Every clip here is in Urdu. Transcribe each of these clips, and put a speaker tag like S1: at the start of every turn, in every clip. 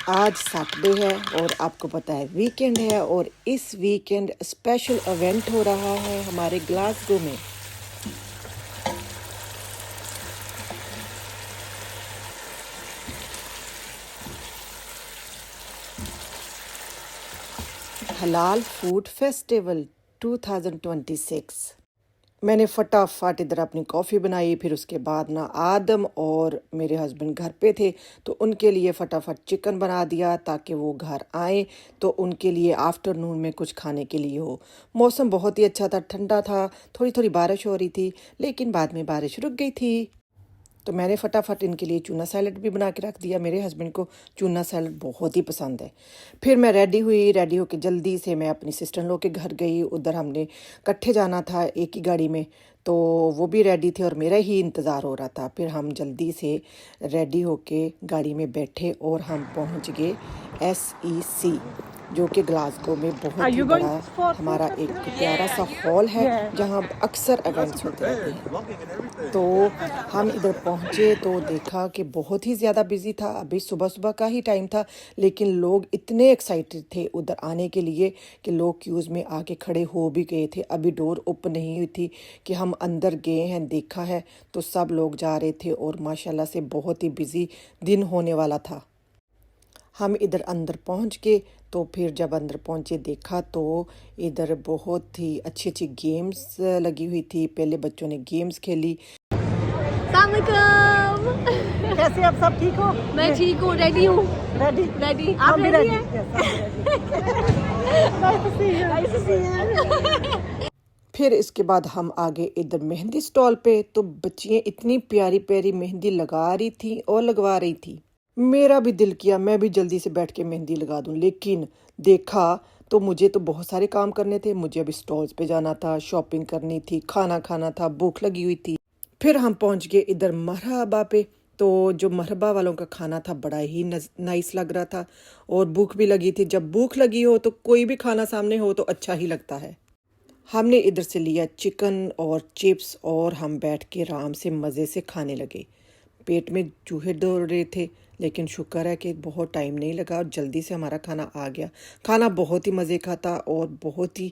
S1: آج سیٹرڈے ہے اور آپ کو پتہ ہے ویکینڈ ہے، اور اس ویکینڈ اسپیشل ایونٹ ہو رہا ہے ہمارے گلاسگو میں۔ حلال فوڈ فیسٹیول 2026۔ میں نے فٹافٹ ادھر اپنی کافی بنائی، پھر اس کے بعد نا آدم اور میرے ہسبینڈ گھر پہ تھے تو ان کے لیے فٹافٹ چکن بنا دیا تاکہ وہ گھر آئیں تو ان کے لیے آفٹرنون میں کچھ کھانے کے لیے ہو۔ موسم بہت ہی اچھا تھا، ٹھنڈا تھا، تھوڑی تھوڑی بارش ہو رہی تھی، لیکن بعد میں بارش رک گئی تھی تو میں نے فٹافٹ ان کے لیے چونا سیلڈ بھی بنا کے رکھ دیا۔ میرے ہسبینڈ کو چونا سیلڈ بہت ہی پسند ہے۔ پھر میں ریڈی ہو کے جلدی سے میں اپنی سسٹر ان لو کے گھر گئی۔ ادھر ہم نے کٹھے جانا تھا ایک ہی گاڑی میں، تو وہ بھی ریڈی تھے اور میرا ہی انتظار ہو رہا تھا۔ پھر ہم جلدی سے ریڈی ہو کے گاڑی میں بیٹھے اور ہم پہنچ گئے SEC، جو کہ گلاسگو میں بہت ہی بڑا ہمارا ایک پیارا سا ہال ہے جہاں اکثر ایونٹس ہوتے رہتے ہیں۔ تو ہم ادھر پہنچے تو دیکھا کہ بہت ہی زیادہ بزی تھا، ابھی صبح صبح کا ہی ٹائم تھا، لیکن لوگ اتنے ایکسائٹڈ تھے ادھر آنے کے لیے کہ لوگ کیوز میں آ کے کھڑے ہو بھی گئے تھے۔ ابھی ڈور اوپن نہیں ہوئی تھی کہ ہم اندر گئے ہیں، دیکھا ہے تو سب لوگ جا رہے تھے اور ماشاءاللہ سے بہت ہی بزی دن ہونے والا تھا۔ ہم ادھر اندر پہنچ گئے تو پھر جب اندر پہنچے دیکھا تو ادھر بہت ہی اچھی اچھی گیمز لگی ہوئی تھی۔ پہلے بچوں نے گیمز کھیلی۔
S2: السلام علیکم،
S3: کیسے آپ سب ٹھیک ہو؟
S2: میں ٹھیک ہوں، ریڈی ہوں،
S3: ریڈی؟
S2: ریڈی، آپ ریڈی ہیں؟
S1: پھر اس کے بعد ہم آگے ادھر مہندی سٹال پہ، تو بچیاں اتنی پیاری پیاری مہندی لگا رہی تھی اور لگوا رہی تھی۔ میرا بھی دل کیا میں بھی جلدی سے بیٹھ کے مہندی لگا دوں، لیکن دیکھا تو مجھے تو بہت سارے کام کرنے تھے۔ مجھے ابھی سٹالز پہ جانا تھا، شاپنگ کرنی تھی، کھانا کھانا تھا، بھوک لگی ہوئی تھی۔ پھر ہم پہنچ گئے ادھر مرحبا پہ، تو جو مرحبا والوں کا کھانا تھا بڑا ہی نائس لگ رہا تھا اور بھوک بھی لگی تھی۔ جب بھوک لگی ہو تو کوئی بھی کھانا سامنے ہو تو اچھا ہی لگتا ہے۔ ہم نے ادھر سے لیا چکن اور چپس اور ہم بیٹھ کے آرام سے مزے سے کھانے لگے۔ پیٹ میں چوہے دوڑ رہے تھے، لیکن شکر ہے کہ بہت ٹائم نہیں لگا اور جلدی سے ہمارا کھانا آ گیا۔ کھانا بہت ہی مزے کا تھا اور بہت ہی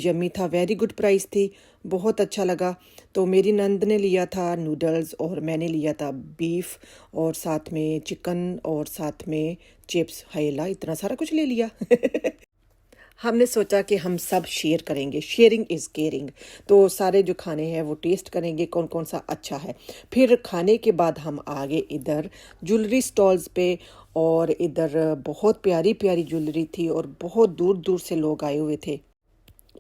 S1: یمی تھا، ویری گڈ پرائس تھی، بہت اچھا لگا۔ تو میری نند نے لیا تھا نوڈلز اور میں نے لیا تھا بیف اور ساتھ میں چکن اور ساتھ میں چپس۔ ہائے اللہ، اتنا سارا کچھ لے لیا۔ ہم نے سوچا کہ ہم سب شیئر کریں گے، شیئرنگ از کیئرنگ، تو سارے جو کھانے ہیں وہ ٹیسٹ کریں گے کون کون سا اچھا ہے۔ پھر کھانے کے بعد ہم آگے ادھر جولری سٹالز پہ، اور ادھر بہت پیاری پیاری جولری تھی اور بہت دور دور سے لوگ آئے ہوئے تھے۔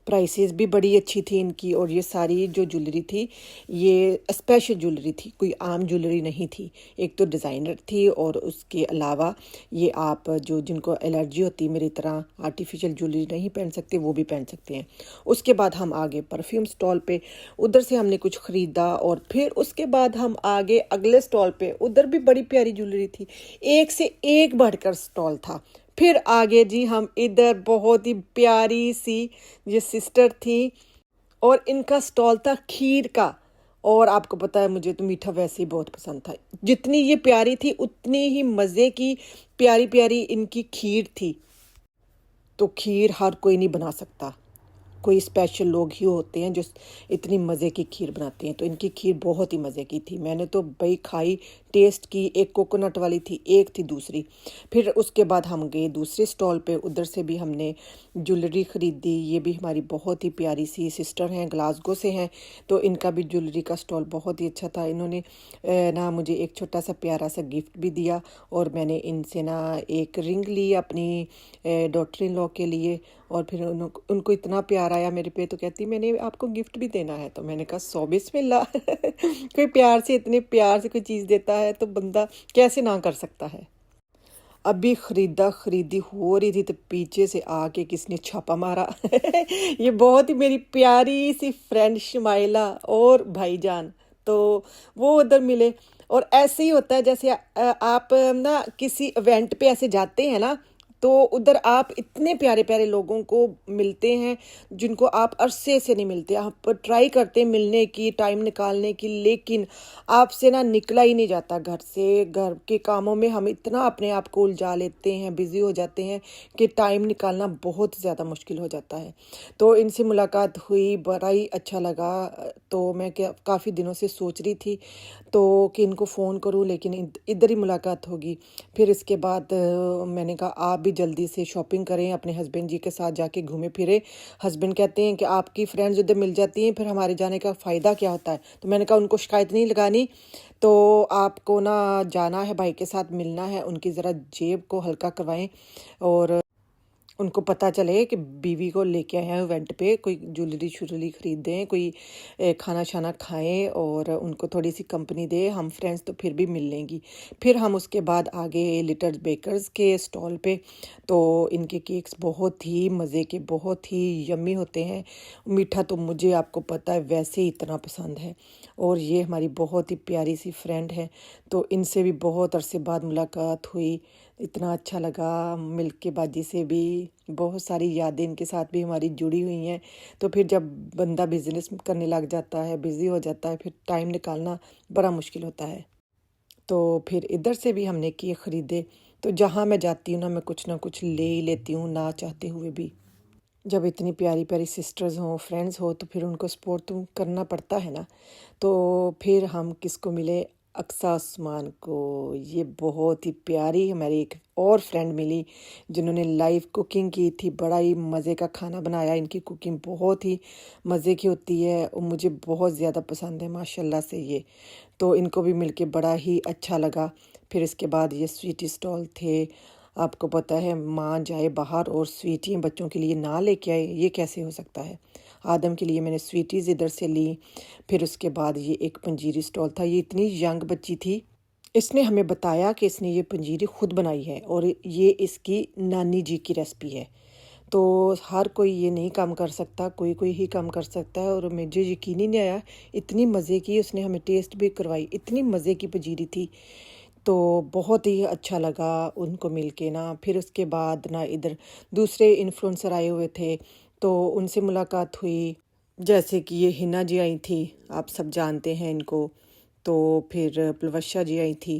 S1: پرائسز بھی بڑی اچھی تھی ان کی، اور یہ ساری جو جولری تھی یہ اسپیشل جولری تھی، کوئی عام جولری نہیں تھی۔ ایک تو ڈیزائنر تھی اور اس کے علاوہ یہ آپ جو جن کو الرجی ہوتی میری طرح آرٹیفیشل جولری نہیں پہن سکتے وہ بھی پہن سکتے ہیں۔ اس کے بعد ہم آگے پرفیوم سٹال پہ، ادھر سے ہم نے کچھ خریدا، اور پھر اس کے بعد ہم آگے اگلے سٹال پہ، ادھر بھی بڑی پیاری جولری تھی، ایک سے ایک بڑھ کر سٹال تھا۔ پھر آگے جی ہم ادھر بہت ہی پیاری سی یہ سسٹر تھی اور ان کا سٹال تھا کھیر کا، اور آپ کو پتہ ہے مجھے تو میٹھا ویسے ہی بہت پسند تھا۔ جتنی یہ پیاری تھی اتنی ہی مزے کی پیاری پیاری ان کی کھیر تھی۔ تو کھیر ہر کوئی نہیں بنا سکتا، کوئی اسپیشل لوگ ہی ہوتے ہیں جو اتنی مزے کی کھیر بناتے ہیں، تو ان کی کھیر بہت ہی مزے کی تھی۔ میں نے تو بھائی کھائی، ٹیسٹ کی، ایک کوکونٹ والی تھی، ایک تھی دوسری۔ پھر اس کے بعد ہم گئے دوسرے سٹال پہ، ادھر سے بھی ہم نے جولری خریدی۔ یہ بھی ہماری بہت ہی پیاری سی سسٹر ہیں، گلاسگو سے ہیں، تو ان کا بھی جولری کا سٹال بہت ہی اچھا تھا۔ انہوں نے نا مجھے ایک چھوٹا سا پیارا سا گفٹ بھی دیا، اور میں نے ان سے نا ایک رنگ لی اپنی ڈاٹر ان لا کے لیے، اور پھر ان کو اتنا پیار آیا میرے پہ، تو کہتی میں نے آپ کو گفٹ بھی دینا ہے، تو میں نے کہا 100 بسم اللہ۔ کوئی پیار سے اتنے پیار سے کوئی چیز دیتا ہے تو بندہ کیسے نہ کر سکتا ہے۔ ابھی خریدی ہو رہی تھی تو پیچھے سے آ کے کس نے چھاپا مارا۔ یہ بہت ہی میری پیاری سی فرینڈ شمائلہ اور بھائی جان، تو وہ ادھر ملے، اور ایسے ہی ہوتا ہے جیسے آپ نا کسی ایونٹ پہ ایسے جاتے ہیں نا تو ادھر آپ اتنے پیارے پیارے لوگوں کو ملتے ہیں جن کو آپ عرصے سے نہیں ملتے. آپ ٹرائی کرتے ہیں ملنے کی، ٹائم نکالنے کی، لیکن آپ سے نا نکلا ہی نہیں جاتا گھر سے. گھر کے کاموں میں ہم اتنا اپنے آپ کو الجھا لیتے ہیں، بزی ہو جاتے ہیں کہ ٹائم نکالنا بہت زیادہ مشکل ہو جاتا ہے. تو ان سے ملاقات ہوئی، بڑا ہی اچھا لگا. تو میں کافی دنوں سے سوچ رہی تھی تو کہ ان کو فون کروں، لیکن ادھر ہی ملاقات ہوگی. پھر اس کے بعد میں نے کہا آپ بھی جلدی سے شاپنگ کریں، اپنے ہسبینڈ جی کے ساتھ جا کے گھومے پھرے. ہسبینڈ کہتے ہیں کہ آپ کی فرینڈز ادھر مل جاتی ہیں، پھر ہمارے جانے کا فائدہ کیا ہوتا ہے. تو میں نے کہا ان کو شکایت نہیں لگانی، تو آپ کو نا جانا ہے، بھائی کے ساتھ ملنا ہے، ان کی ذرا جیب کو ہلکا کروائیں اور ان کو پتہ چلے کہ بیوی کو لے کے آئے ہیں ایونٹ پہ، کوئی جولری شولری خرید دیں، کوئی کھانا شانا کھائیں اور ان کو تھوڑی سی کمپنی دے. ہم فرینڈز تو پھر بھی مل لیں گی. پھر ہم اس کے بعد آگے لٹل بیکرز کے اسٹال پہ. تو ان کے کیکس بہت ہی مزے کے، بہت ہی یمی ہوتے ہیں. میٹھا تو مجھے آپ کو پتہ ہے ویسے ہی اتنا پسند ہے. اور یہ ہماری بہت ہی پیاری سی فرینڈ ہے، تو ان سے بھی بہت عرصے بعد ملاقات ہوئی. اتنا اچھا لگا مل کے. باجی سے بھی بہت ساری یادیں ان کے ساتھ بھی ہماری جڑی ہوئی ہیں. تو پھر جب بندہ بزنس کرنے لگ جاتا ہے، بزی ہو جاتا ہے، پھر ٹائم نکالنا بڑا مشکل ہوتا ہے. تو پھر ادھر سے بھی ہم نے کیک خریدے. تو جہاں میں جاتی ہوں نا، میں کچھ نہ کچھ لے ہی لیتی ہوں نہ چاہتے ہوئے بھی. جب اتنی پیاری پیاری سسٹرز ہوں، فرینڈز ہوں، تو پھر ان کو سپورٹ تو کرنا پڑتا ہے نا. تو پھر ہم کس کو ملے؟ اقصیٰ عثمان کو. یہ بہت ہی پیاری ہماری ایک اور فرینڈ ملی جنہوں نے لائیو کوکنگ کی تھی. بڑا ہی مزے کا کھانا بنایا. ان کی کوکنگ بہت ہی مزے کی ہوتی ہے اور مجھے بہت زیادہ پسند ہے ماشاءاللہ سے یہ. تو ان کو بھی مل کے بڑا ہی اچھا لگا. پھر اس کے بعد یہ سویٹی سٹال تھے. آپ کو پتہ ہے ماں جائے باہر اور سویٹی بچوں کے لیے نہ لے کے آئے، یہ کیسے ہو سکتا ہے؟ آدم کے لیے میں نے سویٹیز ادھر سے لی. پھر اس کے بعد یہ ایک پنجیری سٹال تھا. یہ اتنی ینگ بچی تھی، اس نے ہمیں بتایا کہ اس نے یہ پنجیری خود بنائی ہے اور یہ اس کی نانی جی کی ریسپی ہے. تو ہر کوئی یہ نہیں کام کر سکتا، کوئی کوئی ہی کام کر سکتا ہے. اور مجھے یقین ہی نہیں آیا، اتنی مزے کی اس نے ہمیں ٹیسٹ بھی کروائی. اتنی مزے کی پنجیری تھی. تو بہت ہی اچھا لگا ان کو مل کے نا. پھر اس کے بعد نا ادھر دوسرے انفلوئنسر آئے ہوئے تھے، تو ان سے ملاقات ہوئی. جیسے کہ یہ ہنا جی آئی تھی، آپ سب جانتے ہیں ان کو. تو پھر پلوشا جی آئی تھی.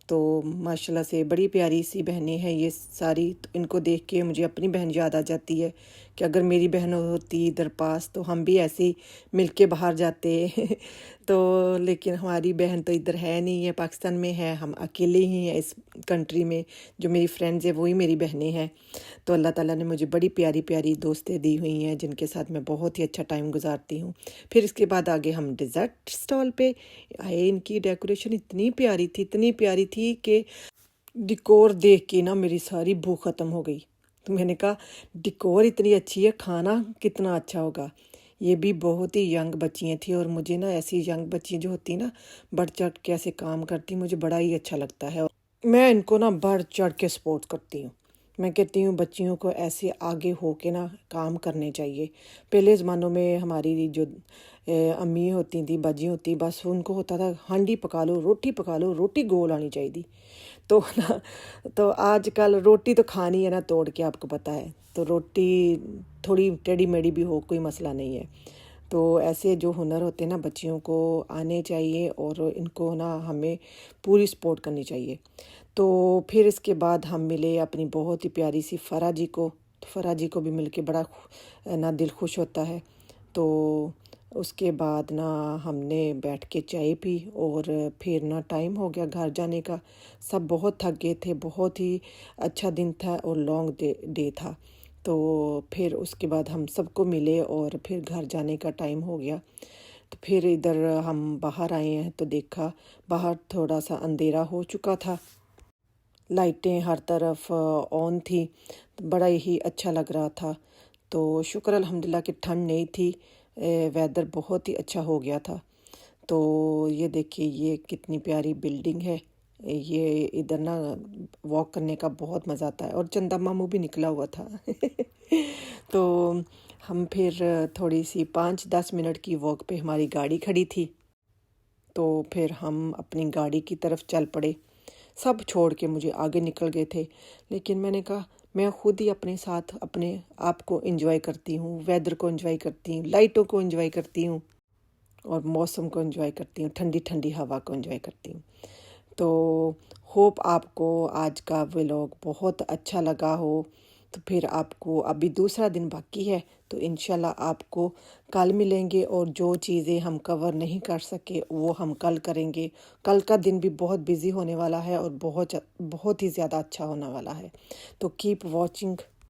S1: تو ماشاءاللہ سے بڑی پیاری سی بہنیں ہیں یہ ساری. ان کو دیکھ کے مجھے اپنی بہن یاد آ جاتی ہے کہ اگر میری بہن ہوتی ادھر پاس تو ہم بھی ایسے ہی مل کے باہر جاتے. تو لیکن ہماری بہن تو ادھر ہے نہیں ہے، پاکستان میں ہے. ہم اکیلے ہی ہیں اس کنٹری میں. جو میری فرینڈز ہیں وہی میری بہنیں ہیں. تو اللہ تعالیٰ نے مجھے بڑی پیاری پیاری دوستیں دی ہوئی ہیں جن کے ساتھ میں بہت ہی اچھا ٹائم گزارتی ہوں. پھر اس کے بعد آگے ہم ڈیزرٹ سٹال پہ آئے. ان کی ڈیکوریشن اتنی پیاری تھی، اتنی پیاری تھی کہ ڈیکور دیکھ کے نا میری ساری بھوک ختم ہو گئی. تو میں نے کہا ڈیکور اتنی اچھی ہے، کھانا کتنا اچھا ہوگا. یہ بھی بہت ہی ینگ بچیاں تھیں اور مجھے نا ایسی ینگ بچی جو ہوتی نا بڑھ چڑھ کے ایسے کام کرتی، مجھے بڑا ہی اچھا لگتا ہے. میں ان کو نا بڑھ چڑھ کے سپورٹ کرتی ہوں. میں کہتی ہوں بچیوں کو ایسے آگے ہو کے نا کام کرنے چاہیے. پہلے زمانوں میں ہماری جو امی ہوتی تھیں، باجی ہوتی، بس ان کو ہوتا تھا ہانڈی پکا لو، روٹی گول آنی چاہیے. تو نا تو آج کل روٹی تو کھانی ہے نا توڑ کے، آپ کو پتہ ہے. تو روٹی تھوڑی ٹیڑھی میڑھی بھی ہو کوئی مسئلہ نہیں ہے. تو ایسے جو ہنر ہوتے ہیں نا بچیوں کو آنے چاہیے اور ان کو نا ہمیں پوری سپورٹ کرنی چاہیے. تو پھر اس کے بعد ہم ملے اپنی بہت ہی پیاری سی فرا جی کو. فرا جی کو بھی مل کے بڑا نا دل خوش ہوتا ہے. تو اس کے بعد نا ہم نے بیٹھ کے چائے پی اور پھر نا ٹائم ہو گیا گھر جانے کا. سب بہت تھک گئے تھے. بہت ہی اچھا دن تھا اور لانگ ڈے تھا. تو پھر اس کے بعد ہم سب کو ملے اور پھر گھر جانے کا ٹائم ہو گیا. تو پھر ادھر ہم باہر آئے ہیں تو دیکھا باہر تھوڑا سا اندھیرا ہو چکا تھا، لائٹیں ہر طرف آن تھی. بڑا ہی اچھا لگ رہا تھا. تو شکر الحمدللہ کہ ٹھنڈ نہیں تھی، ویدر بہت ہی اچھا ہو گیا تھا. تو یہ دیکھیے یہ کتنی پیاری بلڈنگ ہے. یہ ادھر نا واک کرنے کا بہت مزہ آتا ہے. اور چندا ماموں بھی نکلا ہوا تھا. تو ہم پھر تھوڑی سی 5-10 منٹ کی واک پہ ہماری گاڑی کھڑی تھی. تو پھر ہم اپنی گاڑی کی طرف چل پڑے. سب چھوڑ کے مجھے آگے نکل گئے تھے، لیکن میں نے کہا میں خود ہی اپنے ساتھ اپنے آپ کو انجوائے کرتی ہوں، ویدر کو انجوائے کرتی ہوں، لائٹوں کو انجوائے کرتی ہوں اور موسم کو انجوائے کرتی ہوں، ٹھنڈی ٹھنڈی ہوا کو انجوائے کرتی ہوں۔ تو ہوپ آپ کو آج کا ولاگ بہت اچھا لگا ہو۔ تو پھر آپ کو ابھی دوسرا دن باقی ہے، تو انشاءاللہ آپ کو کل ملیں گے، اور جو چیزیں ہم کور نہیں کر سکے وہ ہم کل کریں گے۔ کل کا دن بھی بہت بزی ہونے والا ہے اور بہت ہی زیادہ اچھا ہونے والا ہے۔ تو کیپ واچنگ